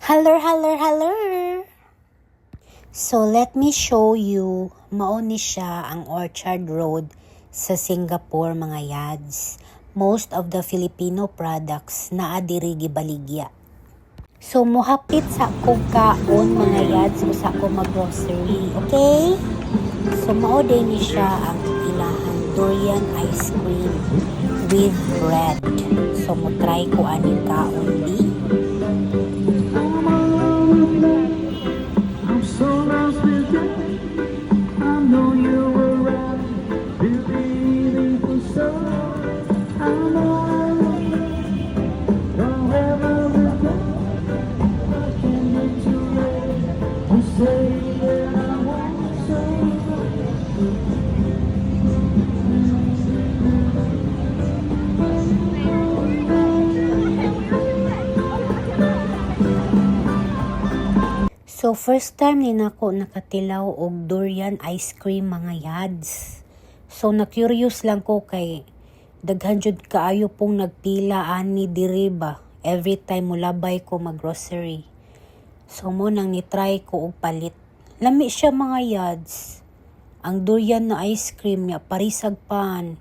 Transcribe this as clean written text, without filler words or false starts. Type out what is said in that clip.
Hello. So let me show you, mao ni siya ang Orchard Road sa Singapore mga yads. Most of the Filipino products naa diri gibaligya. So mohapit sa akong kaon mga yads o sa akong mag-grocery, okay? So mao din ni siya ang ilahan durian ice cream with bread. So mo try ko aning kaon di. So first time ni nako nakatilaw og durian ice cream mga yads. So na-curious lang ko kay daghan jud kaayo pong nagpila ani diri ba every time mulabay ko mag-grocery. So mo nang ni-try ko og palit. Lami siya mga yads. Ang durian na ice cream niya parisag pan.